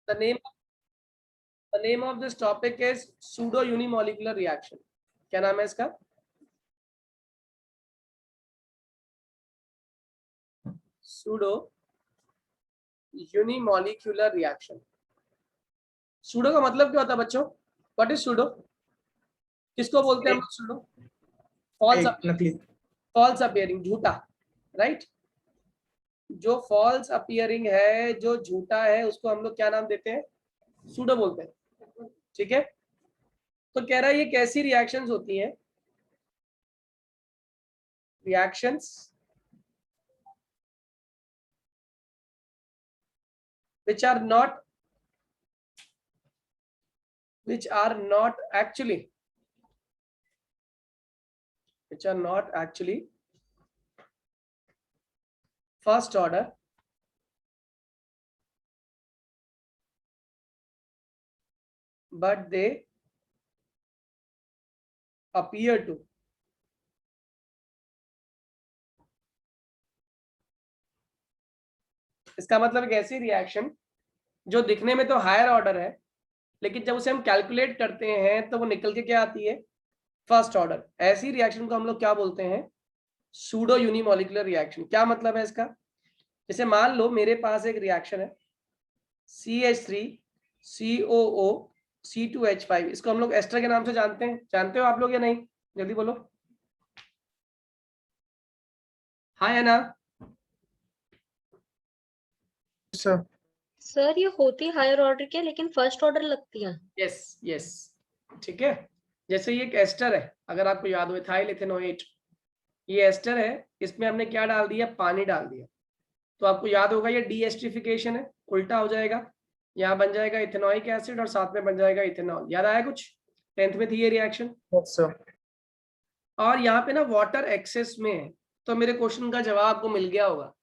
The name of this topic is pseudo unimolecular reaction. क्या नाम है इसका? Pseudo unimolecular reaction. Pseudo का मतलब क्या होता है बच्चों? What is pseudo? किसको बोलते हैं हम लोग pseudo? False appearing, झूठा, राइट? जो फॉल्स अपीयरिंग है, जो झूठा है, उसको हम लोग क्या नाम देते हैं? सूडो बोलते हैं। ठीक है, तो कह रहा है ये कैसी रिएक्शंस होती हैं? Reactions which are not actually first order but they appear to इसका मतलब एक ऐसी रिएक्शन जो दिखने में तो हायर ऑर्डर है, लेकिन जब उसे हम कैलकुलेट करते हैं तो वो निकल के क्या आती है? First order. ऐसी रिएक्शन को हम लोग क्या बोलते हैं? Pseudo unimolecular reaction. क्या मतलब है इसका? जैसे मान लो मेरे पास एक रिएक्शन है CH3COO C2H5, इसको हम लोग एस्टर के नाम से जानते हैं। जानते हो आप लोग या नहीं? जल्दी बोलो। हाँ या ना? सर ये होती हायर ऑर्डर के, लेकिन फर्स्ट ऑर्डर लगती है। यस यस, ठीक है। जैसे ये एक एस्टर है, अगर आपको याद हो, इथाइल इथेनोएट, ये एस्टर है, इसमें हमने क्या डाल दिया? पानी डाल दिया। तो आपको याद होगा ये डीएस्टरिफिकेशन है, उल्टा हो जाएगा, यहाँ बन जाएगा इथेनॉइक एसिड और साथ में बन जाएगा इथेनॉल। याद आया कुछ? 10th में थी ये रिएक्शन। और यहाँ पे ना वाटर एक्सेस में है, तो मेरे क्वेश्चन का जवाब आपको मिल गया होगा।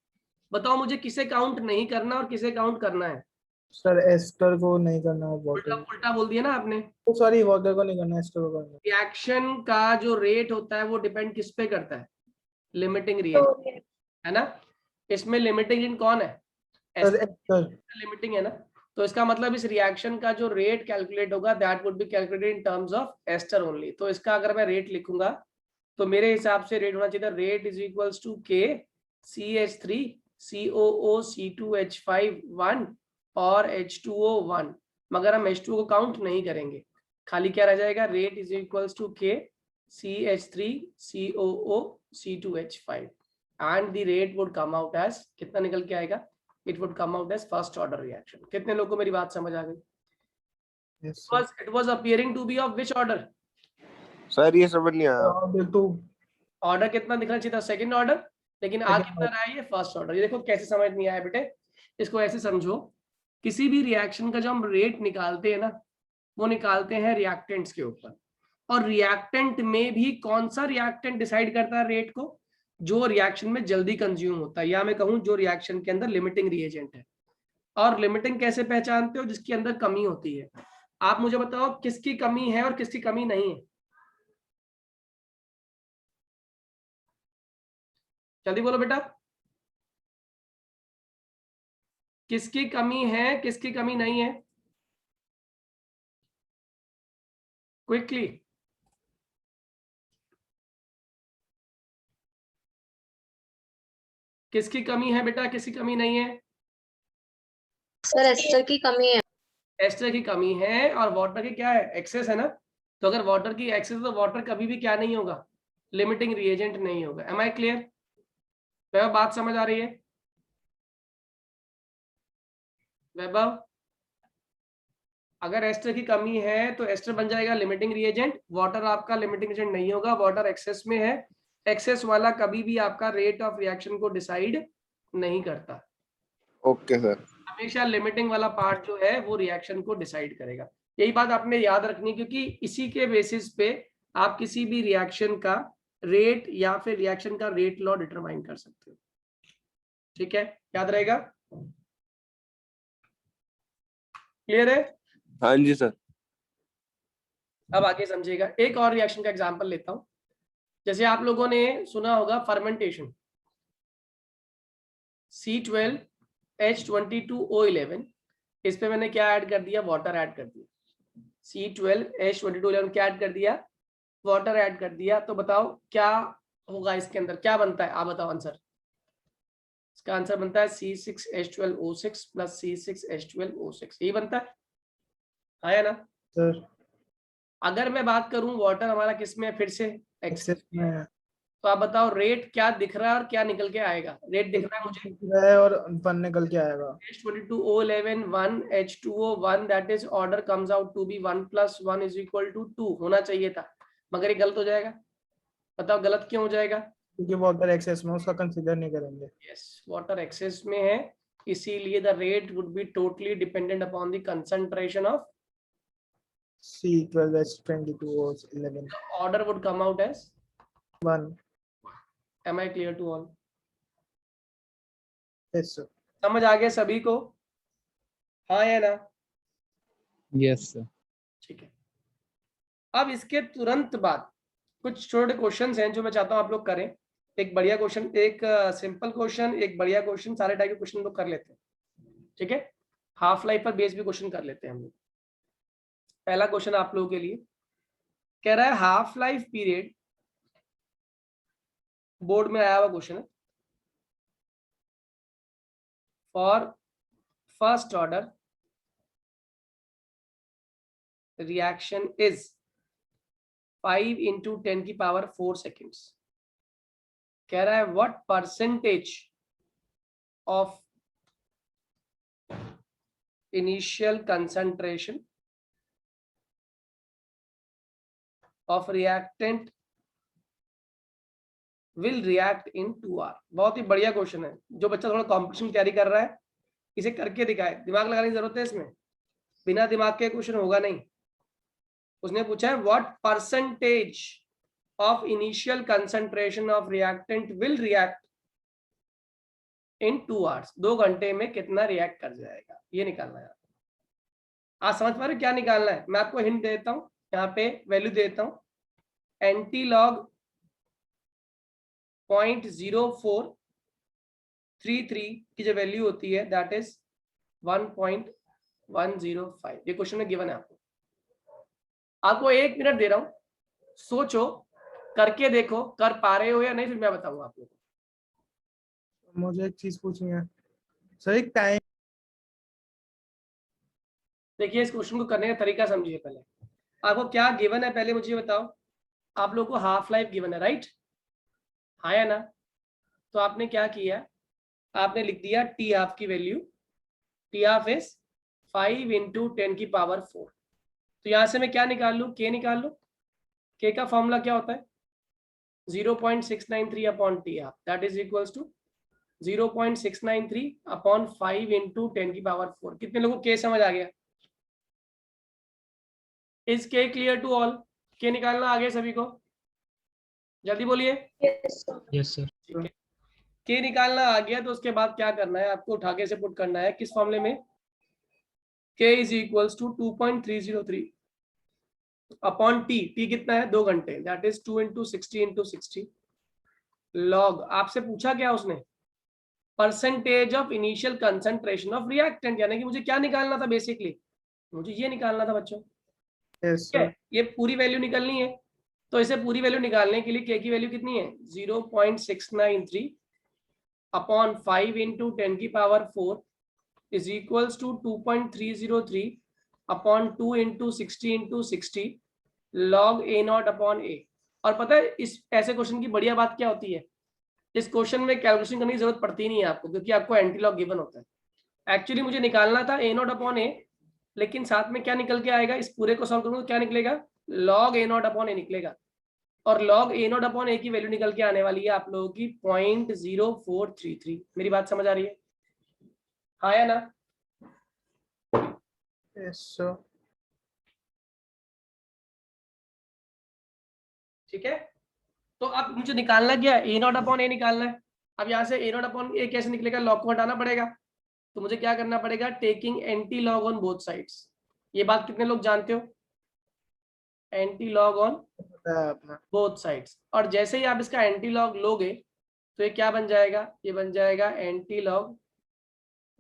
बताओ मुझे किसे काउंट नहीं करना और किसे काउंट करना है? सर एस्टर को नहीं करना है, वाटर। उल्टा बोल दिया ना आपने। तो सॉरी, वाटर को नहीं करना, एस्टर को करना। रिएक्शन का जो रेट होता है वो डिपेंड किस पे करता है? लिमिटिंग रिएजेंट, है ना? इसमें लिमिटिंग इन कौन है? एस्टर लिमिटिंग है ना। तो इसका मतलब इस रिएक्शन का जो रेट कैलकुलेट होगा that would be calculated in terms of ester only. तो इसका अगर मैं रेट लिखूंगा तो मेरे हिसाब से रेट होना चाहिए था rate is equals to K CH3 COO C2H5 1 और H2O 1, मगर हम H2O को काउंट नहीं करेंगे, खाली क्या रह जाएगा? Rate is equals to K CH3 COO C2H5 and the rate would come out as, कितना निकल के आएगा? It would come out as first order reaction। कितने लोगों को मेरी बात समझ आ गई? yes, it was appearing to be of which order? Sir ये समझ नहीं आया। तो ऑर्डर कितना दिखना चाहिए था? सेकंड ऑर्डर, लेकिन आ कितना रहा है? ये फर्स्ट ऑर्डर। ये देखो कैसे समझ नहीं आया बेटे, इसको ऐसे समझो, किसी भी रिएक्शन का जो हम रेट निकालते हैं ना, वो निकालते हैं रिएक्टेंट्स के ऊपर। और रिएक्टेंट में भी कौन सा रिएक्टेंट डिसाइड करता है रेट को? जो रिएक्शन में जल्दी कंज्यूम होता है, या मैं कहूं जो रिएक्शन के अंदर लिमिटिंग रिएजेंट है। और लिमिटिंग कैसे पहचानते हो? जिसके अंदर कमी होती है। आप मुझे बताओ किसकी कमी है और किसकी कमी नहीं है? जल्दी बोलो बेटा, किसकी कमी है, किसकी कमी नहीं है? क्विकली। किसकी कमी है बेटा, किसकी कमी नहीं है? सर एस्टर की कमी है। एस्टर की कमी है, और वाटर की क्या है? एक्सेस है ना। तो अगर वाटर की एक्सेस है तो वाटर कभी भी क्या नहीं होगा? लिमिटिंग रिएजेंट नहीं होगा। M I clear? वैभव बात समझ आ रही है? वैभव, अगर एस्टर की कमी है तो एस्टर बन जाएगा लिमिटिंग रिएजेंट, वाटर आपका लिमिटिंग रिएजेंट नहीं होगा, वाटर एक्सेस में है। एक्सेस वाला कभी भी आपका रेट ऑफ रिएक्शन को डिसाइड नहीं करता। Okay sir. हमेशा लिमिटिंग वाला पार्ट जो है वो रिएक्शन को डिसाइड करेगा। यही बात आपने याद रखनी, क्योंकि इसी के बेसिस पे आप किसी भी रिएक्शन का रेट या फिर रिएक्शन का रेट लॉ डिटरमाइन कर सकते हो। ठीक है, याद रहेगा? क्लियर है? हाँ जी सर। अब आगे समझिएगा। एक और रिएक्शन का एग्जांपल लेता हूं। जैसे आप लोगों ने सुना होगा फर्मेंटेशन, C12H22O11 इस पे मैंने क्या ऐड कर दिया, वाटर ऐड कर दिया, C12H22 क्या ऐड कर दिया, वाटर ऐड कर दिया। तो बताओ क्या होगा इसके अंदर, क्या बनता है, आप बताओ आंसर। इसका आंसर बनता है C6H12O6 प्लस C6H12O6, यही बनता है ना सर अगर मैं बात करूं वाटर हमारा किस में है, फिर से एक्सेस में है तो आप बताओ रेट क्या दिख रहा है और क्या निकल के आएगा। रेट दिख रहा है मुझे है और 1 निकल के आएगा। H22O11 1 H2O1 that is order comes out to be 1 + 1 = 2 होना चाहिए था, मगर ये गलत हो जाएगा। बताओ गलत क्यों हो जाएगा? क्योंकि वाटर एक्सेस में उसका कंसीडर नहीं करेंगे। यस, वाटर एक्सेस में है, इसीलिए the rate would be totally dependent upon the concentration of C12H22O11 order would come out as 1। Am I clear to all? Yes sir. समझ आ गया सभी को? हाँ या ना? Yes sir. ठीक है। अब इसके तुरंत बाद कुछ छोटे क्वेश्चंस हैं जो मैं चाहता हूं आप लोग करें। एक बढ़िया क्वेश्चन, एक सिंपल क्वेश्चन, एक बढ़िया क्वेश्चन, सारे टाइप के क्वेश्चन लोग कर लेते हैं। ठीक है, हाफ लाइफ पर बेस भी क्वेश्चन कर लेते हैं हम लोग। पहला क्वेश्चन आप लोगों के लिए कह रहा है हाफ लाइफ पीरियड, बोर्ड में आया हुआ क्वेश्चन है, for first order reaction is 5 × 10⁴ seconds. कह रहा है what percentage of initial concentration of reactant will react in 2 hours। बहुत ही बढ़िया क्वेश्चन है। जो बच्चा थोड़ा कॉम्पिटिशन की तैयारी कर रहा है इसे करके दिखाए, दिमाग लगाने की जरूरत है इसमें, बिना दिमाग के क्वेश्चन होगा नहीं। उसने पूछा है what percentage of initial concentration of reactant will react in 2 hours। 2 घंटे में कितना रिएक्ट कर जाएगा, ये निकालना है। आप समझ पा रहे क्या निकालना है? मैं आपको हिंट देता हूं, यहाँ पे वैल्यू देता हूं, एंटी लॉग 0.0433 की जो वैल्यू होती है दैट इज 1.105। ये क्वेश्चन में गिवन है आपको। आपको 1 मिनट दे रहा हूं, सोचो, करके देखो कर पा रहे हो या नहीं, फिर मैं बताऊंगा आप लोगों को। मुझे एक चीज पूछनी है सर, एक टाइम। देखिए इस क्वेश्चन को करने का तरीका समझिए। पहले आपको क्या गिवन है, पहले मुझे बताओ। आप लोगों को हाफ लाइफ गिवन है, राइट? हाँ या ना? तो आपने क्या किया, आपने लिख दिया टी हाफ की वैल्यू, टी हाफ इज 5 × 10⁴। तो यहां से मैं क्या निकाल लूं, के निकाल लूं। के का फॉर्मूला क्या होता है? 0.693 upon T half that is equals to 0.693 upon 5 × 10⁴। कितने लोगों को के समझ आ गया? इज के क्लियर टू ऑल? के निकालना आ गया सभी को? जल्दी बोलिए। Yes sir. ठीक है, के निकालना आ गया तो उसके बाद क्या करना है आपको, उठा के से पुट करना है किस फॉर्मूले में, k is equals to 2.303 upon T. T कितना है? 2 घंटे, दैट इज 2 × 60 × 60 लॉग। आपसे पूछा क्या उसने? Percentage of initial concentration of reactant, यानी कि मुझे क्या निकालना था बेसिकली, मुझे ये निकालना था बच्चों। यस ठीक है, सर। ये पूरी वैल्यू निकालनी है। तो इसे पूरी वैल्यू निकालने के लिए के की वैल्यू कितनी है? 0.693 upon 5 × 10⁴ is equals to 2.303 upon 2 × 60 × 60 log A0 upon A। और पता है इस ऐसे क्वेश्चन की बढ़िया बात क्या होती है, इस क्वेश्चन में कैलकुलेशन करने की जरूरत पड़ती नहीं है आपको, क्योंकि आपको एंटी लॉग गिवन होता है। एक्चुअली मुझे निकालना था A0 अपॉन A, लेकिन साथ में क्या निकल के आएगा, इस पूरे को सॉल्व करूंगा तो क्या निकलेगा, लॉग A0 अपॉन A निकलेगा। और लॉग A0 अपॉन A की वैल्यू निकल के आने वाली है आप लोगों की 0.0433। मेरी बात समझ आ रही है? हाँ या ना? Yes sir. ठीक है, तो अब मुझे निकालना क्या है, A0 अपॉन A निकालना है। अब यहाँ से A0 अपॉन A कैसे निकलेगा, लॉग को हटाना पड़ेगा। तो मुझे क्या करना पड़ेगा, taking anti log on both sides. ये बात कितने लोग जानते हो, anti log on both sides. और जैसे ही आप इसका एंटी लॉग लोगे तो ये क्या बन जाएगा, ये बन जाएगा anti log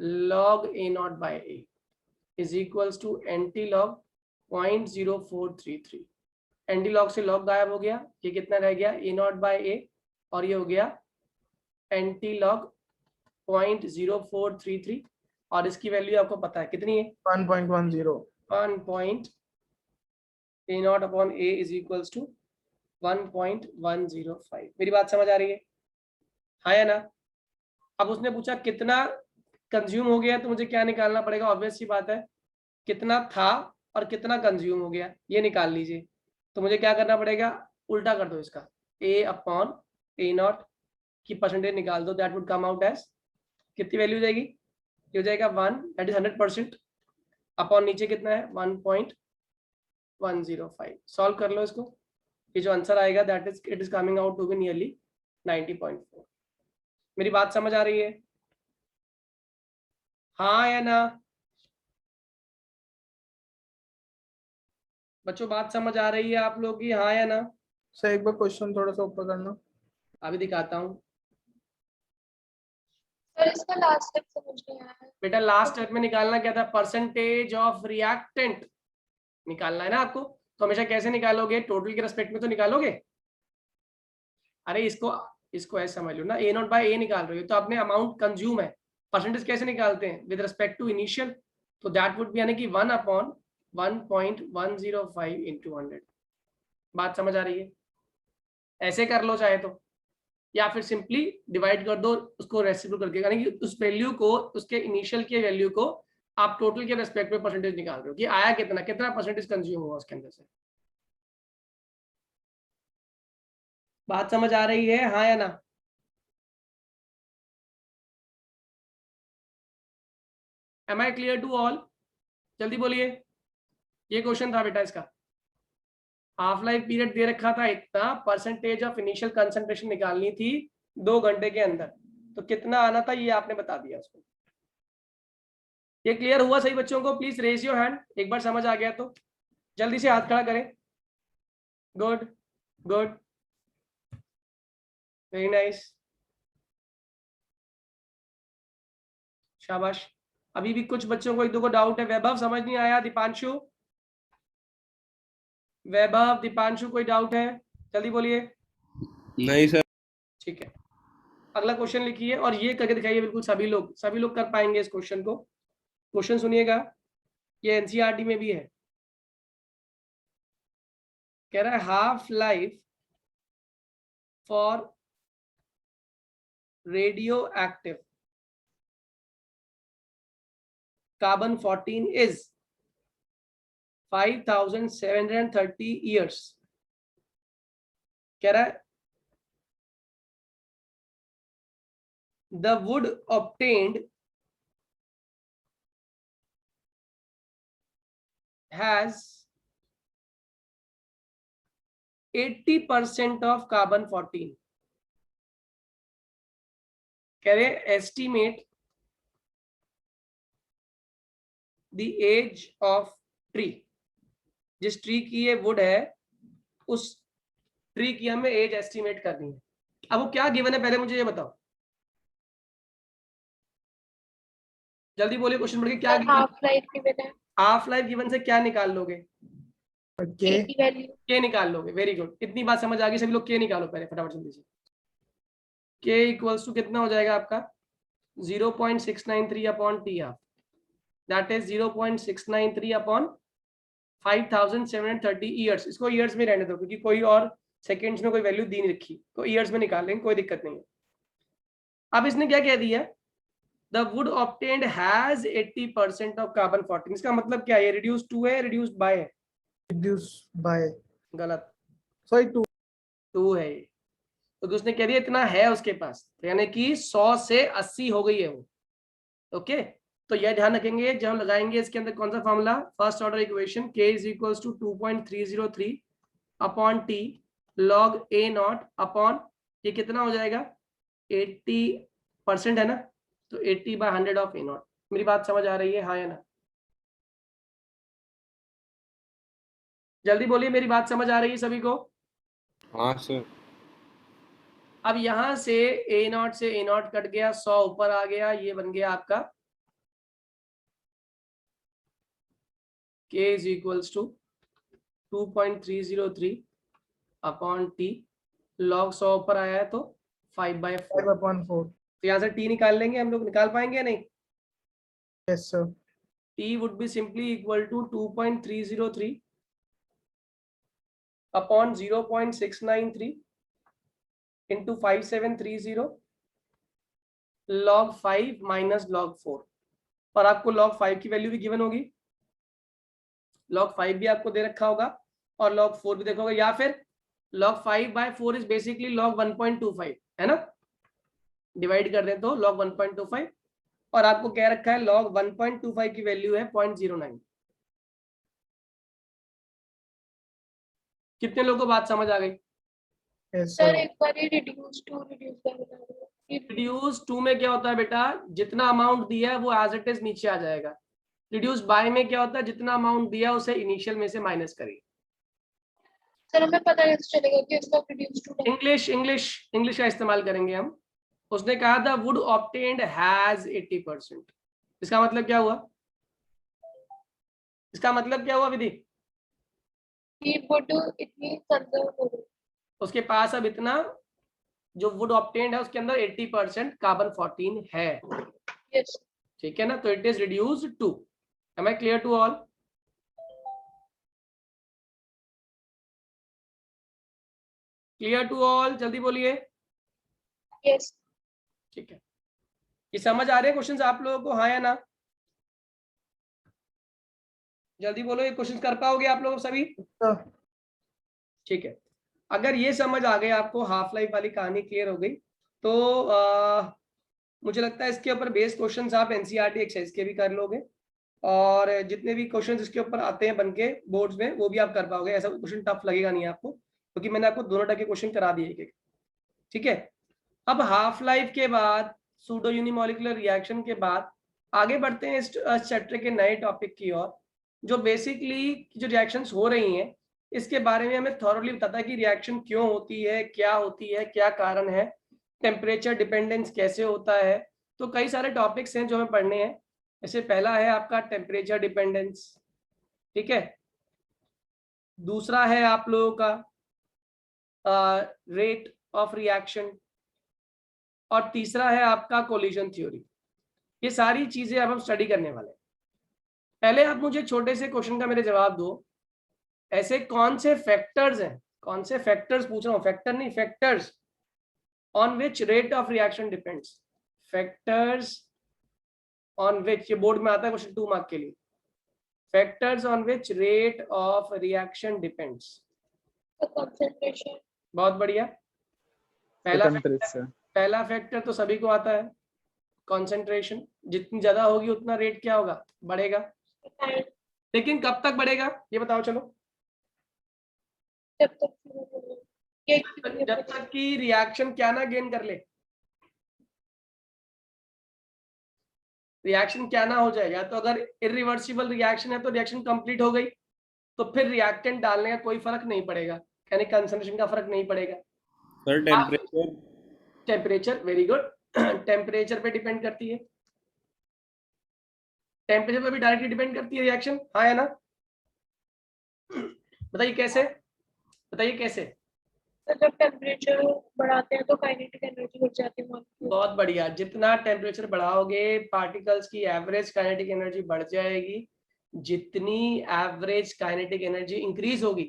log A0 by A। Is equals to anti log 0.0433। Anti log से लॉग गायब हो गया, ये कितना रह गया ए नॉट बाय ए, और ये हो गया एंटी लॉग 0.0433, और इसकी वैल्यू आपको पता है कितनी है 1.10। 1. A not upon A is equals to 1.105। मेरी बात समझ आ रही है, हाँ या ना? अब उसने पूछा कितना कंज्यूम हो गया, तो मुझे क्या निकालना पड़ेगा? ऑब्वियस सी बात है, कितना था और कितना कंज्यूम हो गया ये निकाल लीजिए। तो मुझे क्या करना पड़ेगा, उल्टा कर दो इसका, ए अपॉन ए नॉट की परसेंटेज निकाल दो, that would come out as कितनी वैल्यू जाएगी, ये हो जाएगा 1, दैट इज 100%, अपॉन नीचे कितना है 1.105। सॉल्व कर लो इसको, ये जो आंसर आएगा that is it is coming out to be nearly 90.4। मेरी बात समझ आ रही है, हाँ या ना? बच्चों बात समझ आ रही है आप लोग की, हाँ या ना? सर एक बार क्वेश्चन थोड़ा सा ऊपर करना। अभी दिखाता हूँ सर इसका लास्ट स्टेप समझ नहीं आया। बेटा। लास्ट स्टेप में निकालना क्या था, परसेंटेज ऑफ रिएक्टेंट निकालना है ना आपको। तो हमेशा कैसे निकालोगे, टोटल के रेस्पेक्ट में तो निकालोगे। अरे इसको ऐसे समझ लो ना, ए नॉट बाय ए निकाल रहे हो तो आपने अमाउंट कंज्यूम है, परसेंटेज कैसे निकालते हैं विद रिस्पेक्ट टू इनिशियल, तो दैट वुड बी यानी कि 1/1.105 इंटू 100। बात समझ आ रही है? ऐसे कर लो चाहे तो, या फिर सिंपली डिवाइड कर दो उसको रेसिप्रोकल करके, यानी कि उस वैल्यू को, उसके इनिशियल के वैल्यू को आप टोटल के रेस्पेक्ट में परसेंटेज निकाल रहे हो कि आया कितना परसेंटेज कंज्यूम हुआ उसके अंदर से। बात समझ आ रही है, हाँ या ना? Am I clear to all? जल्दी बोलिए। ये क्वेश्चन था बेटा इसका, हाफ लाइफ पीरियड दे रखा था इतना, परसेंटेज ऑफ इनिशियल कंसंट्रेशन निकालनी थी 2 घंटे के अंदर, तो कितना आना था ये आपने बता दिया उसको। ये क्लियर हुआ सही बच्चों को? प्लीज रेज योर हैंड, एक बार समझ आ गया तो जल्दी से हाथ खड़ा करें। गुड गुड, वेरी नाइस, शाबाश। अभी भी कुछ बच्चों को एक दो को डाउट है। वैभव समझ नहीं आया? दीपांशु, वैभव, दीपांशु कोई डाउट है? जल्दी बोलिए। नहीं सर। ठीक है, अगला क्वेश्चन लिखिए और ये करके दिखाइए, बिल्कुल सभी लोग कर पाएंगे इस क्वेश्चन को। क्वेश्चन सुनिएगा, ये एनसीईआरटी में भी है। कह रहा है half life for radio active carbon 14 is 5730 years। कह रहा है the wood obtained has 80% of carbon 14। कह रहे estimate the age of tree। जिस ट्री की ये वुड है उस ट्री की हमें एज एस्टिमेट करनी है। अब वो क्या गिवन है पहले मुझे ये बताओ, जल्दी बोलिए क्वेश्चन पढ़ के। क्या हाफ लाइफ गिवन है, हाफ लाइफ गिवन से क्या निकाल लोगे? वैल्यू के निकाल लोगे। वेरी गुड, इतनी बात समझ आ गई सभी लोग। के निकालो पहले फटाफट जल्दी से। के इक्वल्स टू कितना हो जाएगा आपका 0.693 upon T half, that is 0.693 upon 5730 years. इसको ईयर्स में रहने दो क्योंकि कोई और सेकेंड्स में कोई वैल्यू दी नहीं रखी, तो ईयर्स में निकाल लेंगे, कोई दिक्कत नहीं है। अब इसने क्या कह दिया, the wood obtained has 80% of carbon 14। इसका मतलब क्या है, रिड्यूस टू है, रिड्यूस्ड बाय है? रिड्यूस बाय, गलत, सॉरी 2 है ये। तो उसने कह दिया इतना है उसके पास, तो यानी कि 100 से 80 हो गई है वो। ओके, तो यह ध्यान रखेंगे जब हम लगाएंगे इसके अंदर कौन सा formula, first order equation, k is equals to 2.303 upon T log A not upon, ये कितना हो जाएगा 80% है ना, तो 80/100 ऑफ ए नॉट। मेरी बात समझ आ रही है, हाँ या ना? जल्दी बोलिए, मेरी बात समझ आ रही है सभी को? हाँ सर। अब यहां से ए नॉट से ए नॉट कट गया, 100 ऊपर आ गया, ये बन गया आपका K is equals to 2.303 upon T, log 100 ऊपर आया है तो 5/4। 5/4। तो यहाँ से T निकाल लेंगे हम लोग, निकाल पाएंगे या नहीं? Yes sir. T would be simply equal to 2.303 upon 0.693 into 5730 log 5 minus log 4। और आपको log 5 की वैल्यू भी गिवन होगी, log 5 भी आपको दे रखा होगा और log 4 भी देखा होगा, या फिर log 5/4 इज बेसिकली log 1.25 है ना, डिवाइड कर दें तो log 1.25, और आपको कह रखा है log 1.25 की वैल्यू है 0.09। कितने लोगों को बात समझ आ गई? Yes sir sir. एक बार ये रिड्यूस टू रिड्यूस का बता दो। रिड्यूस टू में क्या होता है बेटा, जितना अमाउंट दिया है वो एज इट इज नीचे आ जाएगा। रिड्यूस बाय में क्या होता है, जितना अमाउंट दिया है उसे इनिशियल में से माइनस करिए। सर हमें पता कैसे चलेगा कि इसका रिड्यूस टू इंग्लिश का इस्तेमाल करेंगे हम। उसने कहा था वुड ऑब्टेन्ड हैज 80%। इसका मतलब क्या हुआ, इसका मतलब क्या हुआ विधि? ही वुड इतनी कंजर्व हो गई। उसके पास अब इतना जो वुड ऑब्टेन्ड है उसके अंदर 80% कार्बन 14 है। यस ठीक है ना, तो it is reduced to. Am I clear to all? Clear to all, जल्दी बोलिए। यस ठीक है, ये समझ आ रहे हैं क्वेश्चंस आप लोगों को, हाँ या ना? जल्दी बोलो, ये क्वेश्चंस कर पाओगे आप लोग सभी? ठीक है, अगर ये समझ आ गए आपको, हाफ लाइफ वाली कहानी क्लियर हो गई, तो मुझे लगता है इसके ऊपर बेस्ड क्वेश्चंस आप एनसीईआरटी एक्सरसाइज के भी कर लोगे, और जितने भी क्वेश्चंस इसके ऊपर आते हैं बनके बोर्ड्स में वो भी आप कर पाओगे। ऐसा क्वेश्चन टफ लगेगा नहीं आपको, क्योंकि मैंने आपको दोनों टाइप के क्वेश्चन करा दिए एक। ठीक है, अब हाफ लाइफ के बाद, सूडो यूनिमोलिकुलर रिएक्शन के बाद आगे बढ़ते हैं इस चैप्टर के नए टॉपिक की ओर, जो बेसिकली जो रिएक्शंस हो रही हैं इसके बारे में हमें थॉरोली बताता है कि रिएक्शन क्यों होती है, क्या होती है, क्या कारण है, टेम्परेचर डिपेंडेंस कैसे होता है। तो कई सारे टॉपिक्स हैं जो हमें पढ़ने हैं। जैसे पहला है आपका टेम्परेचर डिपेंडेंस, ठीक है, दूसरा है आप लोगों का रेट ऑफ रिएक्शन, और तीसरा है आपका कोलिजन थ्योरी। ये सारी चीजें अब हम स्टडी करने वाले हैं। पहले आप मुझे छोटे से क्वेश्चन का मेरे जवाब दो, ऐसे कौन से फैक्टर्स हैं, कौन से फैक्टर्स पूछ रहा हूं, फैक्टर नहीं factors, on which rate of reaction depends. Factors on which, ये बोर्ड में आता है क्वेश्चन 2 मार्क के लिए। Factors on which rate of reaction depends. Concentration. बहुत बढ़िया, पहला फैक्टर तो सभी को आता है, कंसंट्रेशन। जितनी ज्यादा होगी उतना रेट क्या होगा, बढ़ेगा। लेकिन कब तक बढ़ेगा ये बताओ चलो? जब तक कि रिएक्शन क्या ना गेन कर ले, रिएक्शन क्या ना हो जाए। या तो अगर इरिवर्सिबल रिएक्शन है तो रिएक्शन कंप्लीट हो गई, तो फिर रिएक्टेंट डालने का कोई फर्क नहीं पड़ेगा, यानी कंसंट्रेशन का फर्क नहीं पड़ेगा। Sir temperature, temperature, very good, temperature पे डिपेंड करती है, टेम्परेचर पे भी डायरेक्टली डिपेंड करती है रिएक्शन, हाँ या ना? बताइए कैसे, बताइए कैसे? तो जब टेम्परेचर बढ़ाते हैं तो काइनेटिक एनर्जी बढ़ जाती है। बहुत बढ़िया, जितना टेम्परेचर बढ़ाओगे पार्टिकल्स की एवरेज काइनेटिक एनर्जी बढ़ जाएगी। जितनी एवरेज काइनेटिक एनर्जी इंक्रीज होगी,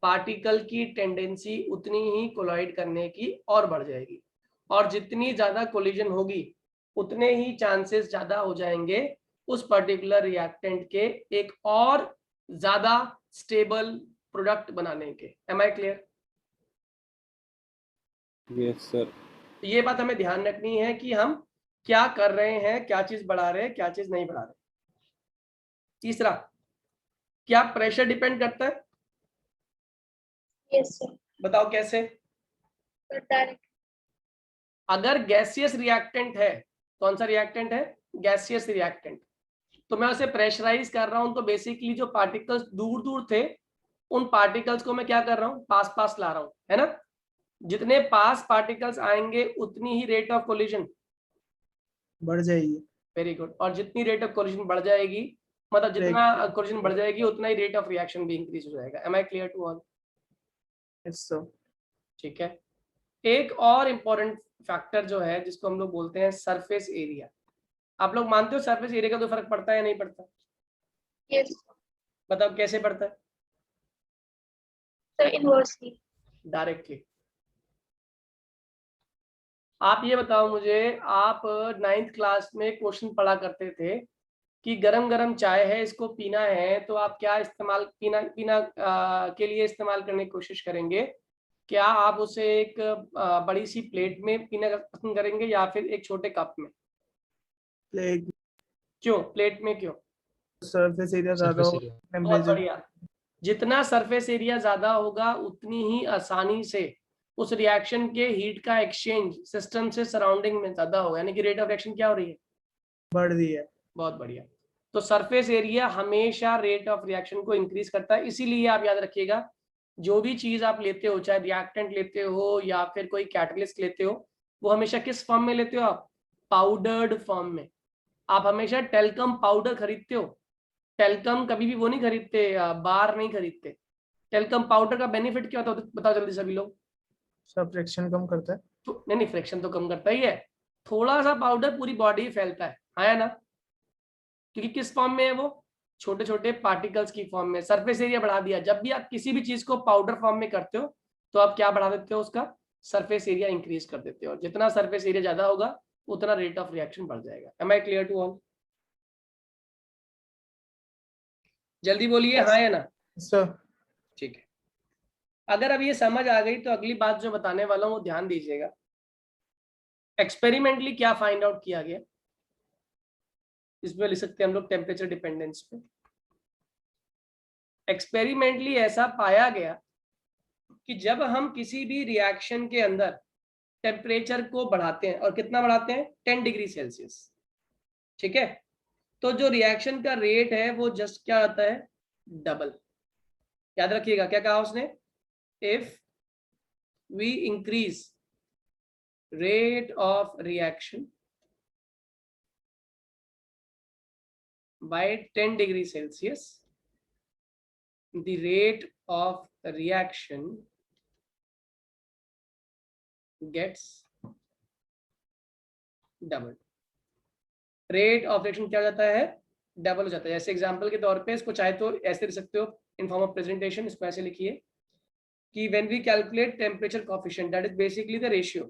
पार्टिकल की टेंडेंसी उतनी ही कोलाइड करने की और बढ़ जाएगी, और जितनी ज्यादा कोलिजन होगी उतने ही चांसेस ज्यादा हो जाएंगे उस पर्टिकुलर रिएक्टेंट के एक और ज्यादा स्टेबल प्रोडक्ट बनाने के। Am I clear? Yes sir. ये बात हमें ध्यान रखनी है कि हम क्या कर रहे हैं, क्या चीज बढ़ा रहे हैं, क्या चीज नहीं बढ़ा रहे। तीसरा, क्या प्रेशर डिपेंड करता है? Yes sir. बताओ कैसे? डायरेक्ट। अगर गैसियस रिएक्टेंट है, कौन सा रिएक्टेंट है, गैसियस रिएक्टेंट, तो मैं उसे प्रेशराइज कर रहा हूं, तो बेसिकली जो पार्टिकल्स दूर दूर थे उन पार्टिकल्स को मैं क्या कर रहा हूं, पास पास ला रहा हूं, है ना? जितने पास पार्टिकल्स आएंगे उतनी ही रेट ऑफ कोलिजन बढ़ जाएगी। वेरी गुड, और जितनी रेट ऑफ कोलिजन बढ़ जाएगी मतलब जितना कोरिलेशन बढ़ जाएगी उतना ही रेट ऑफ रिएक्शन भी इंक्रीज हो जाएगा। Am I clear to all? Yes sir. ठीक है। एक और इम्पोर्टेंट फैक्टर जो है जिसको हम लोग बोलते हैं सरफेस एरिया। आप लोग मानते हो सरफेस एरिया का तो फर्क पड़ता है या नहीं पड़ता? यस बताओ कैसे पड़ता है? Sir, inversely. डायरेक्टली। आप ये बताओ मुझे, आप 9th क्लास में क्वेश्चन पढ़ा करते थे कि गरम गरम चाय है, इसको पीना है, तो आप क्या इस्तेमाल पीना के लिए इस्तेमाल करने की कोशिश करेंगे? क्या आप उसे एक बड़ी सी प्लेट में पीना पसंद करेंगे या फिर एक छोटे कप में? प्लेट। क्यों प्लेट में, क्यों? सरफेस एरिया ज्यादा हो, बहुत टेम्परेचर। बढ़िया। जितना सरफेस एरिया ज्यादा होगा उतनी ही आसानी से उस रिएक्शन के हीट का एक्सचेंज सिस्टम से सराउंडिंग में ज्यादा होगा, यानी कि रेट ऑफ रिएक्शन क्या हो रही है? बढ़ रही है। बहुत बढ़िया। तो सरफेस एरिया हमेशा रेट ऑफ रिएक्शन को इंक्रीज करता है। इसीलिए आप याद रखिएगा, जो भी चीज आप लेते हो, चाहे रिएक्टेंट लेते हो या फिर कोई कैटलिस्ट लेते हो, वो हमेशा किस फॉर्म में लेते हो आप? पाउडर्ड फॉर्म में। आप हमेशा टेल्कम पाउडर खरीदते हो। टेल्कम कभी भी वो नहीं खरीदते, बार नहीं खरीदते। टेल्कम पाउडर का बेनिफिट क्या होता है बताओ जल्दी सभी लोग? सब फ्रिक्शन कम करता है। तो नहीं, फ्रिक्शन तो कम करता ही है, थोड़ा सा पाउडर पूरी बॉडी फैलता है ना? क्योंकि किस फॉर्म में है वो? छोटे छोटे पार्टिकल्स की फॉर्म में। सरफेस एरिया बढ़ा दिया। जब भी आप किसी भी चीज को पाउडर फॉर्म में करते हो तो आप क्या बढ़ा देते हो? उसका सरफेस एरिया इंक्रीज कर देते हो। जितना सरफेस एरिया ज्यादा होगा उतना रेट ऑफ रिएक्शन बढ़ जाएगा। Am I clear to all? जल्दी बोलिए हाँ या ना। सर ठीक है। अगर अब ये समझ आ गई तो अगली बात जो बताने वाला हूं वो ध्यान दीजिएगा। एक्सपेरिमेंटली क्या फाइंड आउट किया गया, इसमें लिख सकते हैं हम लोग टेम्परेचर डिपेंडेंस पे। एक्सपेरिमेंटली ऐसा पाया गया कि जब हम किसी भी रिएक्शन के अंदर टेम्परेचर को बढ़ाते हैं, और कितना बढ़ाते हैं? 10 डिग्री सेल्सियस। ठीक है। तो जो रिएक्शन का रेट है वो जस्ट क्या आता है? डबल। याद रखिएगा क्या कहा उसने? If we increase rate of reaction by 10 degree Celsius, the rate of reaction gets doubled. Rate of reaction क्या हो जाता है? डबल हो जाता है। जैसे एग्जांपल के तौर पे इसको चाहे तो ऐसे लिख सकते हो इन फॉर्म ऑफ प्रेजेंटेशन। इसको ऐसे लिखिए कि when we calculate temperature coefficient, that is basically the ratio.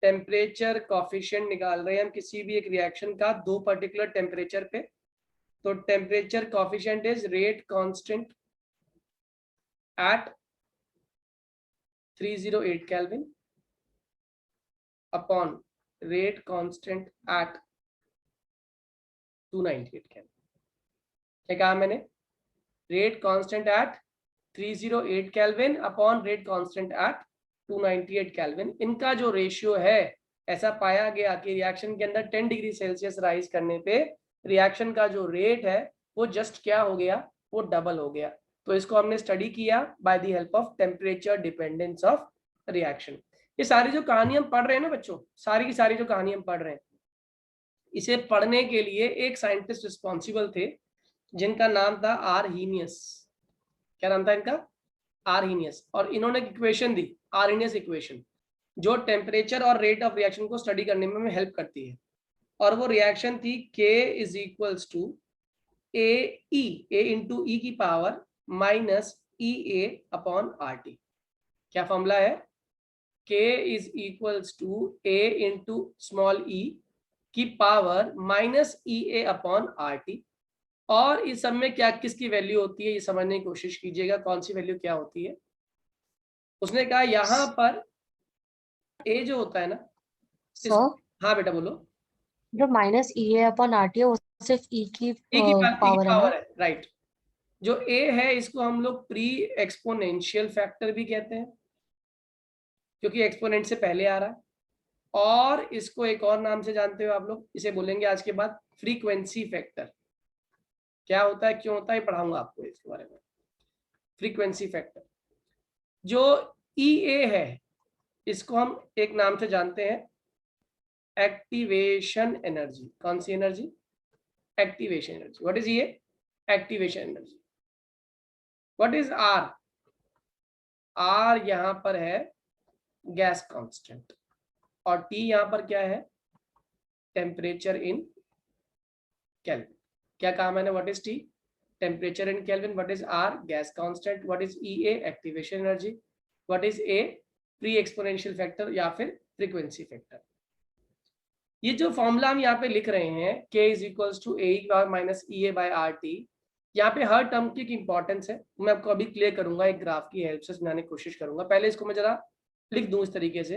Temperature coefficient निकाल रहे हैं हम किसी भी एक रिएक्शन का दो पर्टिकुलर टेम्परेचर पे। तो temperature coefficient is rate constant eight 308 kelvin upon rate constant eight 298 kelvin. क्या कहा मैंने? Rate constant eight 308 kelvin upon rate constant eight 298 kelvin. इनका जो रेशियो है, ऐसा पाया गया कि रिएक्शन के अंदर 10 डिग्री सेल्सियस राइज करने पे रिएक्शन का जो रेट है वो जस्ट क्या हो गया? वो डबल हो गया। तो इसको हमने स्टडी किया by the help of temperature dependence of reaction. ये सारी जो कहानी हम पढ़ रहे हैं ना बच्चों, सारी की सारी जो कहानी हम पढ़ रहे हैं, इसे पढ़ने के लिए एक साइंटिस्ट रिस्पॉन्सिबल थे जिनका नाम था आर्हीनियस। क्या नाम था इनका? आर्हीनियस। और इन्होंने इक्वेशन दी, आर्हीनियस इक्वेशन, जो टेम्परेचर और रेट ऑफ रिएक्शन को स्टडी करने में हेल्प करती है। और वो रिएक्शन थी K is equals to A into E की power minus EA upon RT। क्या फॉर्मूला है? K is equals to A into small e की power minus EA upon RT। और इस सब में क्या किसकी वैल्यू होती है ये समझने की कोशिश कीजिएगा, कौन सी वैल्यू क्या होती है। उसने कहा यहां पर ए जो होता है ना, हाँ बेटा बोलो। जो माइनस EA अपॉन RT है वो सिर्फ E की पावर है ना? है, राइट। जो ए है इसको हम लोग प्री एक्सपोनेंशियल फैक्टर भी कहते हैं, क्योंकि एक्सपोनेंट से पहले आ रहा है। और इसको एक और नाम से जानते हो आप लोग, इसे बोलेंगे आज के बाद फ्रीक्वेंसी फैक्टर। क्या होता है, क्यों होता है, पढ़ाऊंगा आपको इसके बारे में। फ्रीक्वेंसी फैक्टर जो EA है इसको हम एक नाम से जानते हैं एक्टिवेशन एनर्जी। कौन सी energy? Activation energy. What is ये? Activation energy. What is R? R यहां पर है गैस कांस्टेंट और टी यहां पर क्या है? Temperature in kelvin. क्या कहा मैंने? What is T? Temperature in kelvin. What is R? Gas constant. What is E A? Activation energy. What is A? Pre exponential factor या फिर फ्रीक्वेंसी फैक्टर. ये जो फॉर्मूला हम यहाँ पे लिख रहे हैं k is equals to A power minus E A by R T, यहाँ पे हर टर्म की एक इंपॉर्टेंस है. मैं आपको अभी क्लियर करूंगा एक ग्राफ की हेल्प से समझाने की कोशिश करूंगा. पहले इसको मैं जरा लिख दूं इस तरीके से,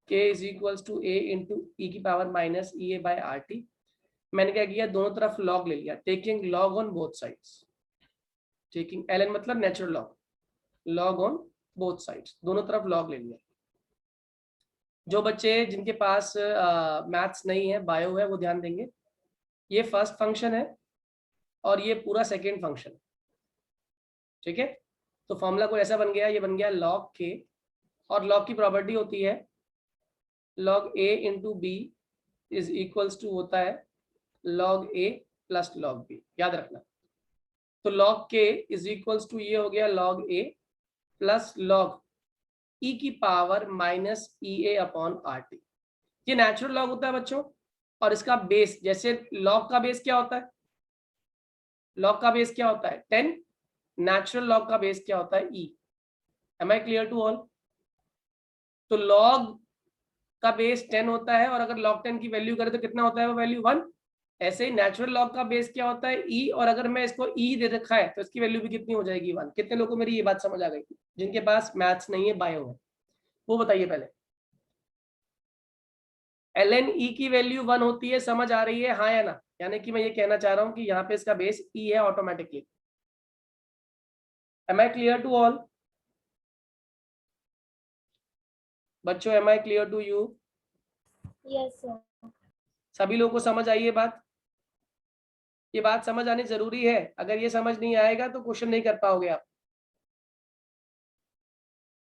k is equals to A into E की power minus E A by R T. मैंने क्या किया? दोनों तरफ लॉग ले लिया, taking log on both sides. Taking ln मतलब natural log, log on both sides, दोनों तरफ लॉग ले लिया. जो बच्चे जिनके पास मैथ्स नहीं है, बायो है, वो ध्यान देंगे. ये फर्स्ट फंक्शन है और ये पूरा सेकेंड फंक्शन. ठीक है, तो फॉर्मूला को ऐसा बन गया, ये बन गया log k और log की प्रॉपर्टी होती है log a into B is equals to होता है log a plus log b. याद रखना. तो log k is equals to ये हो गया log a plus log e की power minus E A upon R T. ये नेचुरल लॉग होता है बच्चों और इसका बेस, जैसे लॉग का बेस क्या होता है? लॉग का बेस क्या होता है? 10. नेचुरल लॉग का बेस क्या होता है? e. Am I clear to all? तो लॉग का बेस 10 होता है और अगर log 10 की वैल्यू करें तो कितना होता है वो वैल्यू? 1. ऐसे ही नेचुरल लॉग का बेस क्या होता है? e, और अगर मैं इसको e दे रखा है तो इसकी वैल्यू भी कितनी हो जाएगी? 1. कितने लोगों को मेरी ये बात समझ आ गई? जिनके पास मैथ्स नहीं है, बायो है, वो बताइए पहले. ln e की वैल्यू 1 होती है, समझ आ रही है हाँ या ना? यानी कि मैं ये कहना चाह रहा हूं कि यहाँ पे इसका बेस e है automatically. Am I clear to all बच्चों? Am I clear to you? Yes sir. सभी लोगों को समझ आई ये बात? ये बात समझ आनी जरूरी है. अगर ये समझ नहीं आएगा तो क्वेश्चन नहीं कर पाओगे आप.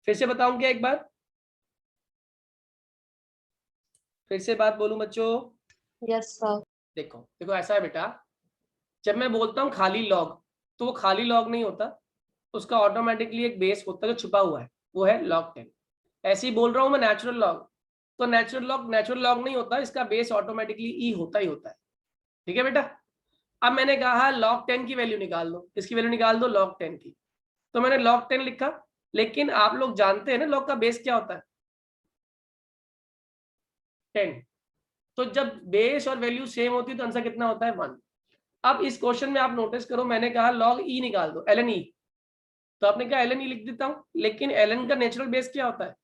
फिर से बताऊं क्या एक बार? फिर से बात बोलूं बच्चों? Yes sir. देखो देखो, ऐसा है बेटा, जब मैं बोलता हूँ खाली लॉग, तो वो खाली लॉग नहीं होता, उसका ऑटोमेटिकली एक बेस होता है जो छुपा हुआ है, वो है log 10. ऐसे ही बोल रहा हूँ मैं नेचुरल लॉग, तो नेचुरल लॉग नहीं होता, इसका बेस ऑटोमेटिकली ई होता ही होता है. ठीक है बेटा? अब मैंने कहा log 10 की वैल्यू निकाल दो. इसकी वैल्यू निकाल दो log 10 की. तो मैंने log 10 लिखा, लेकिन आप लोग जानते हैं ना log का बेस क्या होता है? 10. तो जब बेस और वैल्यू सेम होती है तो आंसर कितना होता है? 1. अब इस क्वेश्चन में आप नोटिस करो, मैंने कहा log e निकाल दो, ln e. तो आपने कहा ln e लिख देता हूं, लेकिन ln का नेचुरल बेस क्या होता है?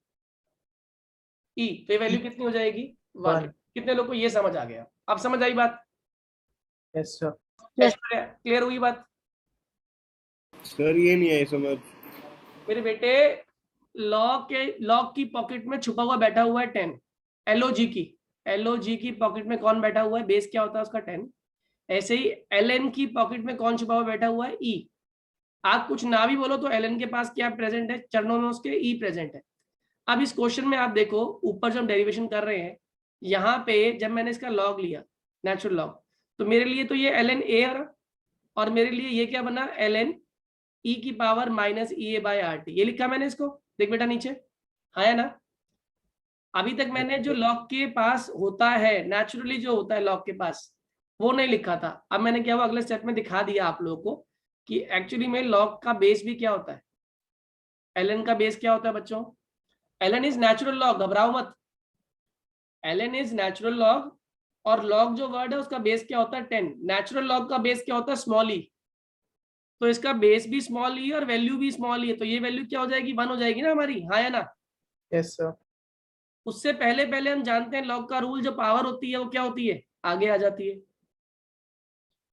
e. तो ये वैल्यू कितनी हो जाएगी? 1. कितने लोग को ये समझ आ गया? अब समझ आई बात? Yes sir. क्लियर हुई बात? सर ये नहीं आई समझ. मेरे बेटे, लॉग की पॉकेट में छुपा हुआ बैठा हुआ है 10. LOG की पॉकेट में कौन बैठा हुआ है? बेस क्या होता है उसका? 10. ऐसे ही ln की पॉकेट में कौन छुपा हुआ बैठा हुआ है? e. आप कुछ ना भी बोलो तो ln के पास क्या प्रेजेंट है? चरणों में उसके e प्रेजेंट है. अब इस क्वेश्चन में आप देखो, ऊपर जो हम डेरिवेशन कर रहे हैं, यहाँ पे जब मैंने इसका लॉग लिया, नेचुरल लॉग, तो मेरे लिए तो ये ln a आ रहा और मेरे लिए ये क्या बना? ln e की power minus E A by R T. ये लिखा मैंने इसको, देख बेटा नीचे, हाँ या ना? अभी तक मैंने जो लॉग के पास होता है, नेचुरली जो होता है लॉग के पास, वो नहीं लिखा था. अब मैंने क्या हुआ, अगले स्टेप में दिखा दिया आप लोगों को कि एक्चुअली में लॉग का बेस भी क्या होता है. ln का बेस क्या होता है बच्चों? ln इज नेचुरल लॉग, घबराओ मत. ln इज नेचुरल लॉग और लॉग जो वर्ड है उसका बेस क्या होता है? 10. नेचुरल लॉग का बेस क्या होता है? स्मॉल ई. तो इसका बेस भी स्मॉल ई और वैल्यू भी स्मॉल ई है, तो ये वैल्यू क्या हो जाएगी? 1 हो जाएगी ना हमारी, हाँ या ना? Yes sir. उससे पहले पहले हम जानते हैं लॉग का रूल, जो पावर होती है वो क्या होती है? आगे आ जाती है.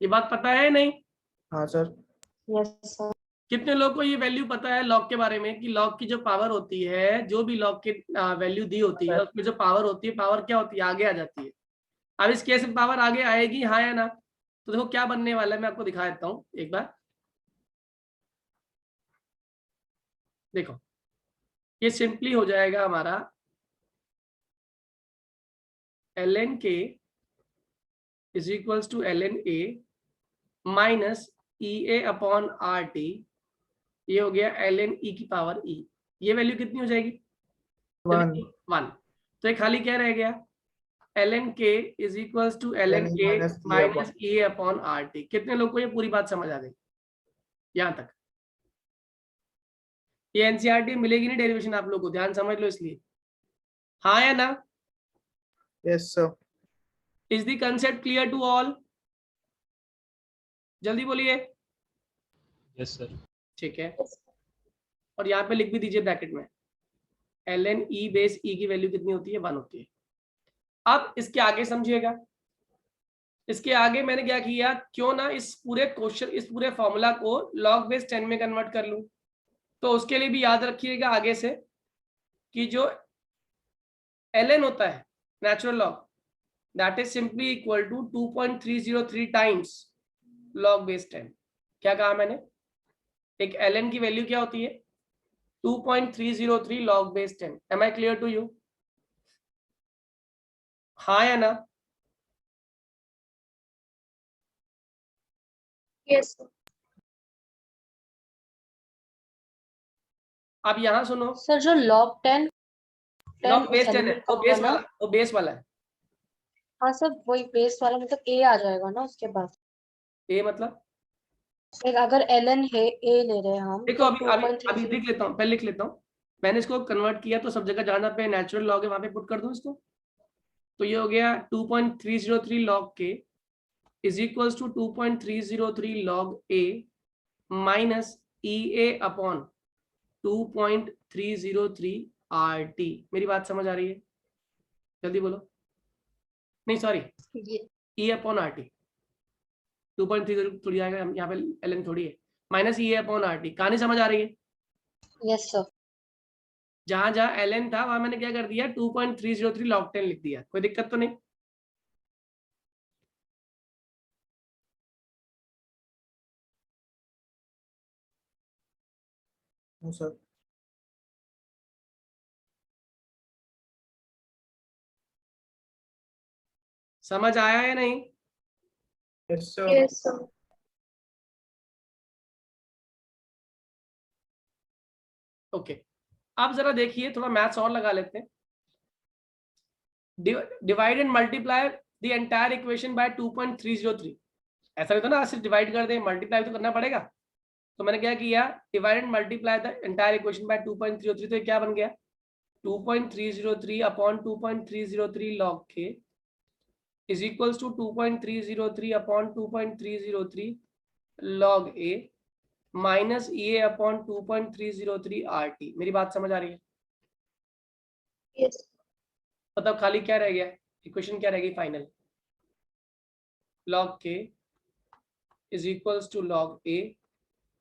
ये बात पता है नहीं? हाँ सर. Yes sir. कितने लोगों को ये वैल्यू पता है लॉग के बारे में कि लॉग की जो पावर होती है, जो भी लॉग की वैल्यू दी होती है, उसमें जो पावर होती है, पावर क्या होती है? आगे आ जाती है. अब इस केस में पावर आगे आएगी, हाँ या ना? तो देखो क्या बनने वाला है, मैं आपको दिखा देता हूँ एक बार. देखो ये सिंपली हो जाएगा हमारा ln के is equals to ln a minus EA upon RT, ये हो गया ln e की पावर e। ये वैल्यू कितनी हो जाएगी? 1। तो ये खाली क्या रह गया? ln k is equals to ln a minus EA upon RT। कितने लोग को ये पूरी बात समझ आ गई यहाँ तक? ये एनसीईआरटी मिलेगी नहीं डेरिवेशन आप लोग को, ध्यान समझ लो इसलिए। हाँ या ना? Yes sir. Is the concept clear to all? जल्दी बोलिए। Yes sir. ठीक है, और यहाँ पे लिख भी दीजिए ब्रैकेट में, ln e बेस e की वैल्यू कितनी होती है? 1 होती है। अब इसके आगे समझिएगा, इसके आगे मैंने क्या किया, क्यों ना इस पूरे क्वेश्चन, इस पूरे फॉर्मूला को log बेस 10 में कन्वर्ट कर लूं। तो उसके लिए भी याद रखिएगा आगे से कि जो ln होता है natural log, that is simply equal to 2.303 times log base 10। क्या कहा मैंने? एक ln की वैल्यू क्या होती है? 2.303 log base 10। Am I clear to you? हाँ या ना? Yes sir. अब यहाँ सुनो, सर जो log 10 log बेस 10 है, element वो का बेस होगा ना? वाला, वो बेस वाला है। हाँ सर, वही बेस वाला, मतलब a आ जाएगा ना उसके बाद। ये मतलब एक अगर ln है a ले रहे हैं हम, देखो, तो अभी अभी अभी 2.30। लिख लेता हूँ, पहले लिख लेता हूँ। मैंने इसको कन्वर्ट किया तो सब जगह जहां पे नेचुरल लॉग है वहां पे पुट कर दूं इसको। तो ये हो गया 2.303 log k is equals to 2.303 log a minus EA upon 2.303 RT। मेरी बात समझ आ रही है? जल्दी बोलो। नहीं सॉरी, E अपॉन RT। 2.3 थोड़ी आएगा यहाँ पे, ln थोड़ी है, माइनस EA अपॉन RT। कहानी समझ आ रही है? Yes sir. जहां जहां ln था वहां मैंने क्या कर दिया, 2.303 log 10 लिख दिया। कोई दिक्कत तो नहीं? सर। समझ आया या नहीं? Yes sir. Yes sir. Okay, अब जरा देखिए, थोड़ा मैथ्स और लगा लेते हैं। Divide and multiply the entire equation by 2.303। ऐसा नहीं तो ना सिर्फ डिवाइड कर दें, मल्टीप्लाई तो करना पड़ेगा। तो मैंने क्या किया, divide and multiply the entire equation by 2.303। तो ये क्या बन गया, 2.303 upon 2.303 log k is equals to 2.303 upon 2.303 log a minus EA upon 2.303 RT। मेरी बात समझ आ रही है? यस। मतलब खाली क्या रह गया, इक्वेशन क्या रहेगी final, log k is equals to log a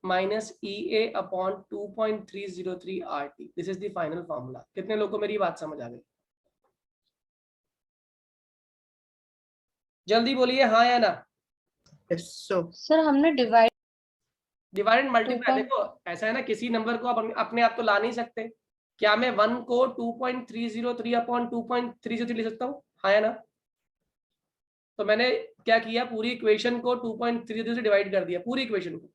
minus EA upon 2.303 RT। This is the final formula. कितने लोगों को मेरी बात समझ आ गई? जल्दी बोलिए हाँ या ना। Yes sir. सर हमने डिवाइड डिवाइड एंड मल्टीप्लाई, देखो ऐसा है ना, किसी नंबर को आप अपने आप तो ला नहीं सकते। क्या मैं 1 को 2.303 अपॉन 2.303 लिख सकता हूँ? हाँ या ना? तो मैंने क्या किया, पूरी इक्वेशन को 2.303 से डिवाइड कर दिया, पूरी इक्वेशन को।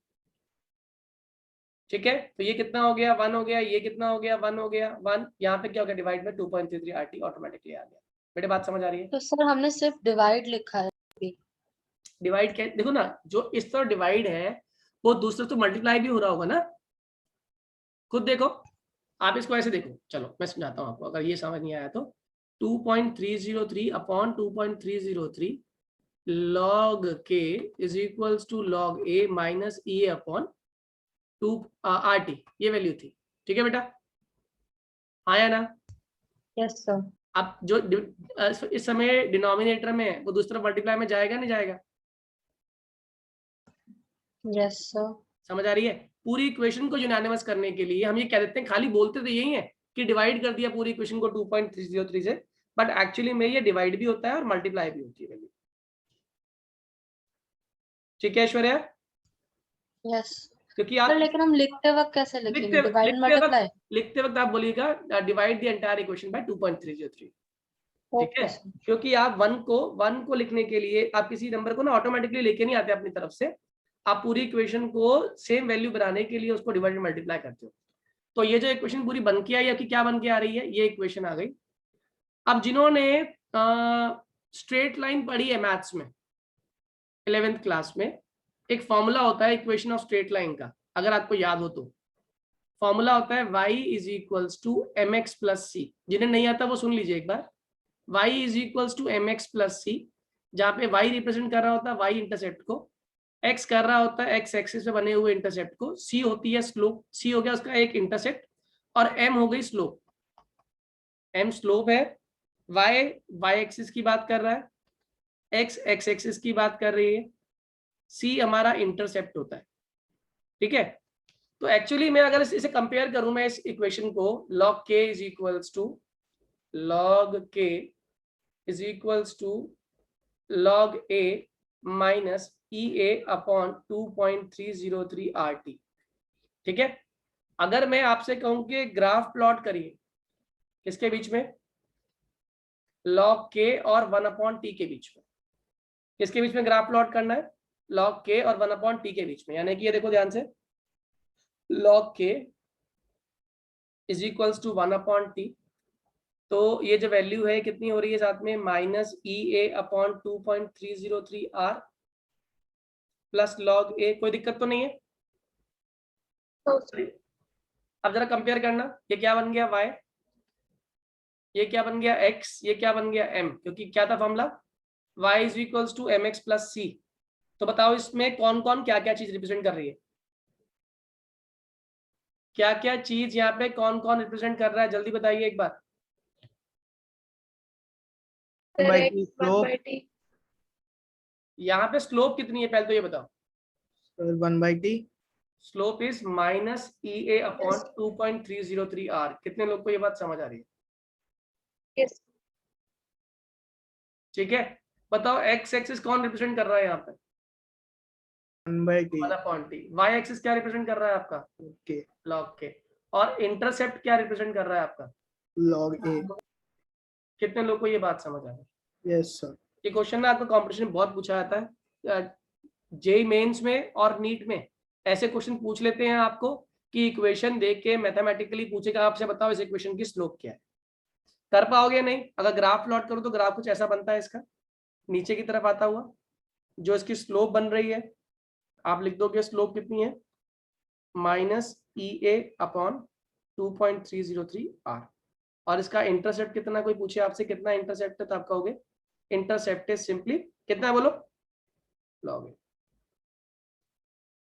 ठीक है, तो ये कितना हो गया, 1 हो गया। ये कितना हो गया, 1 हो गया, 1। यहाँ पे क्या हो गया, डिवाइड में 2.33 RT ऑटोमेटिकली आ गया। बेटे बात समझ आ रही है? तो सर हमने सिर्फ डिवाइड लिखा है। डिवाइड क्या, देखो ना, जो इस तरह डिवाइड है वो दूसरे तो मल्टीप्लाई भी हो रहा होगा ना। खुद देखो, आप इसको ऐसे देखो, चलो मैं समझाता हूँ आपको, अगर ये समझ नहीं आया तो 2.303 upon 2.303 log k is equals to log a minus EA upon 2 RT। ये वैल्यू थी। ठीक है बेटा, हाँ या ना? Yes sir. अब जो इस समय डिनोमिनेटर में है वो दूसरी तरफ मल्टीप्लाई में जाएगा नहीं जाएगा? Yes sir. समझ आ रही है? पूरी इक्वेशन को यूनानिमस करने के लिए हम ये कह देते हैं, खाली बोलते तो यही है कि डिवाइड कर दिया पूरी इक्वेशन को 2.303 से, बट एक्चुअली में ये डिवाइड भी होता है और मल्टीप्लाई भी होती है वैल्यू। ठीक है ऐश्वर्या? यस क्योंकि सर, आप लेकिन हम लिखते वक्त कैसे लिखेंगे, डिवाइड एंड मल्टीप्लाई? लिखते वक्त आप बोलिएगा divide the entire equation by 2.303। ठीक है, क्योंकि आप वन को लिखने के लिए आप किसी नंबर को ना ऑटोमेटिकली लेके नहीं आते अपनी तरफ से, आप पूरी इक्वेशन को सेम वैल्यू बनाने के लिए उसको डिवाइड मल्टीप्लाई करते हो। तो ये जो इक्वेशन पूरी बन के आई है कि क्या बन के आ रही है, ये इक्वेशन आ गई। अब जिन्होंने स्ट्रेट लाइन पढ़ी है मैथ्स में 11th क्लास में, एक फॉर्मूला होता है इक्वेशन ऑफ स्ट्रेट लाइन का, अगर आपको याद हो तो फॉर्मूला होता है y is equals to M X plus C. जिन्हें नहीं आता वो सुन लीजिए एक बार, y is equals to M X plus C, जहाँ पे y रिप्रेजेंट कर रहा होता है y इंटरसेप्ट को, x कर रहा होता है x एक्सिस पे बने हुए इंटरसेप्ट को, c होती है स्लोप, c हो गया उसका एक इंटरसेप्ट, और m हो गई स्लोप, m स्लोप है, y एक्सिस की बात कर रहा है, x एक्सिस की बात कर रही है, c हमारा इंटरसेप्ट होता है। ठीक है, तो एक्चुअली मैं अगर इसे कंपेयर करूं, मैं इस इक्वेशन को log k is equals to log a minus EA upon 2.303 RT। ठीक है, अगर मैं आपसे कहूं कि ग्राफ प्लॉट करिए किसके बीच में, log k और 1/t के बीच में, किसके बीच में ग्राफ प्लॉट करना है, log k और 1/t के बीच में, यानी कि ये देखो ध्यान से, log k is equals to 1/t, तो ये जो वैल्यू है कितनी हो रही है साथ में, minus EA upon 2.303 R plus log a। कोई दिक्कत तो नहीं है? अब जरा कंपेयर करना, ये क्या बन गया y, ये क्या बन गया x, ये क्या बन गया m, क्योंकि क्या था formula, y is equals to M X plus C. तो बताओ इसमें कौन कौन क्या क्या चीज रिप्रेजेंट कर रही है, क्या क्या चीज यहाँ पे कौन कौन रिप्रेजेंट कर रहा है, जल्दी बताइए एक बार। यहाँ पे स्लोप कितनी है पहले तो ये बताओ। 1/t। Slope is minus EA upon 2.303 R। कितने लोग को ये बात समझ आ रही है? yes. ठीक है, बताओ x एक्सिस कौन रिप्रेजेंट कर रहा है यहाँ पे, 1/t। 1/t। y एक्सिस क्या रिप्रेजेंट कर रहा है आपका, k। log k। और इंटरसेप्ट क्या रिप्रेजेंट कर रहा है आपका, log a। कितने लोग को ये बात समझ आ रही है? Yes sir. ये क्वेश्चन ना आपको कॉम्पिटिशन में बहुत पूछा जाता है, जेई मेंस में और नीट में ऐसे क्वेश्चन पूछ लेते हैं आपको कि इक्वेशन देख के मैथमेटिकली पूछेगा आपसे, बताओ इस इक्वेशन की स्लोप क्या है, कर पाओगे नहीं। अगर ग्राफ प्लॉट करो तो ग्राफ कुछ ऐसा बनता है इसका, नीचे की तरफ आता हुआ, जो इसकी स्लोप बन रही है आप लिख दोगे स्लोप कितनी है, माइनस EA अपॉन 2.303 R, और इसका इंटरसेप्ट कितना, कोई पूछे आपसे कितना इंटरसेप्ट है तो आप कहोगे इंटरसेप्ट इज सिंपली कितना है, बोलो log a।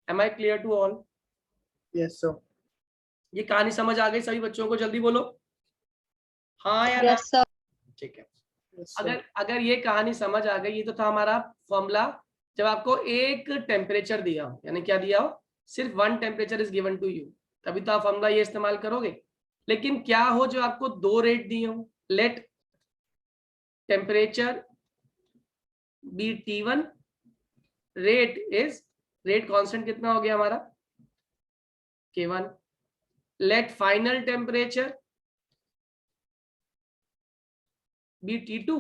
Am I clear to all? Yes sir. ये कहानी समझ आ गई सभी बच्चों को, जल्दी बोलो हाँ या ना। ठीक है, अगर ये कहानी समझ आ गई, ये तो था हमारा फॉर्मूला जब आपको एक टेम्परेचर दिया हो, यानी क्या दिया हो, सिर्फ 1 temperature is given to you, तभी तो आप फॉर्मूला ये इस्तेमाल करोगे। लेकिन क्या हो जो आपको 2 रेट दिए हो, let temperature be T1, rate constant कितना हो गया हमारा K1, let final temperature be T2,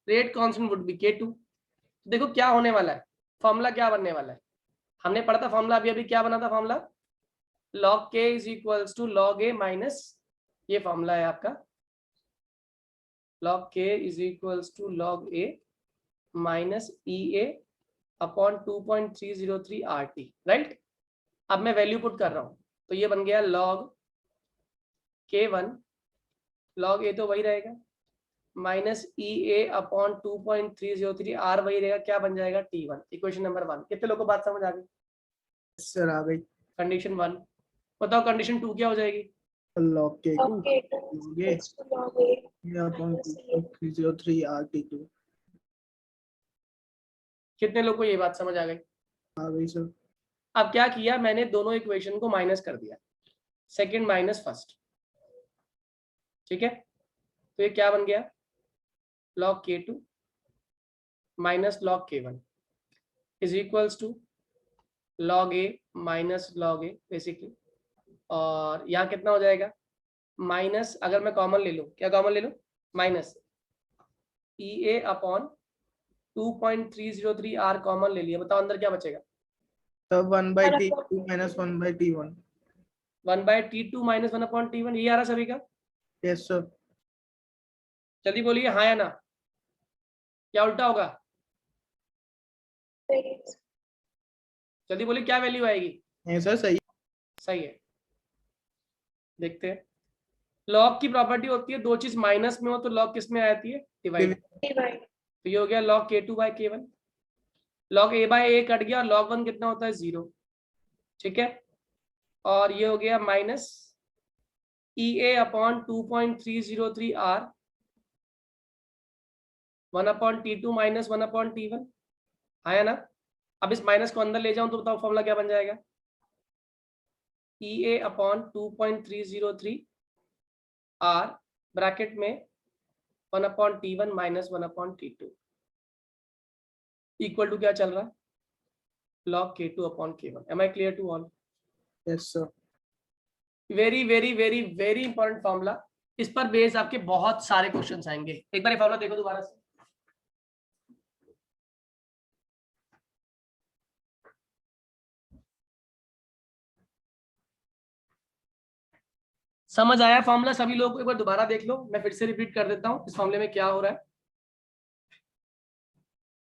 rate constant would be K2। देखो क्या होने वाला है, फॉर्मूला क्या बनने वाला है, हमने पढ़ा था फॉर्मूला, अभी क्या बना था formula, log k is equals to log a minus, ये फॉर्मूला है आपका, log k is equals to log a minus EA upon 2.303 RT, right. अब मैं वैल्यू पुट कर रहा हूं तो ये बन गया log K1, log a तो वही रहेगा, माइनस EA अपॉन 2.303 R वही रहेगा, क्या बन जाएगा T1, इक्वेशन नंबर 1। कितने लोगों को बात समझ आ गई? सर आ गई। कंडीशन 1, बताओ कंडीशन 2 क्या हो जाएगी, log k को log a log a upon 2.303 RT2। कितने लोग को ये बात समझ आ गई? आ गई सर। अब क्या किया मैंने, दोनों इक्वेशन को माइनस कर दिया, सेकंड माइनस फर्स्ट, ठीक है, तो ये क्या बन गया, log K2 minus log K1 is equals to log A minus log A basically, और यहाँ कितना हो जाएगा माइनस, अगर मैं कॉमन ले लूँ, क्या कॉमन ले लूँ, minus, EA upon 2.303 R common ले लिया, बताओ अंदर क्या बचेगा? तब 1/T2 minus 1/T1. 1/T2 minus 1/T1, ये आ रहा सभी का? Yes sir. जल्दी बोलिए हाँ या ना, क्या उल्टा होगा? सही है। जल्दी बोलिए क्या वैल्यू आएगी? नहीं सर सही. सही है। देखते हैं, लॉग की प्रॉपर्टी होती है दो चीज माइनस में हो तो लॉग किस में आती है? डिवाइड। Divide. तो ये हो गया log K2/K1, log A/A cut गया और log 1 कितना होता है? 0। ठीक है, और ये हो गया minus EA upon 2.303 R 1/T2 minus 1/T1, आया ना? अब इस माइनस को अंदर ले जाऊं तो बताओ फॉर्मूला क्या बन जाएगा? EA अपॉन 2.303 R ब्रैकेट में 1/T1 minus 1/T2 equal to क्या चल रहा है? log K2 upon K1। Am I clear to all? Yes sir. Very very very very important formula, इस पर बेस आपके बहुत सारे क्वेश्चंस आएंगे। एक बार ये फॉर्मूला देखो दोबारा से, समझ आया फॉर्मूला? सभी लोग एक बार दोबारा देख लो, मैं फिर से रिपीट कर देता हूँ इस फॉर्मूले में क्या हो रहा है।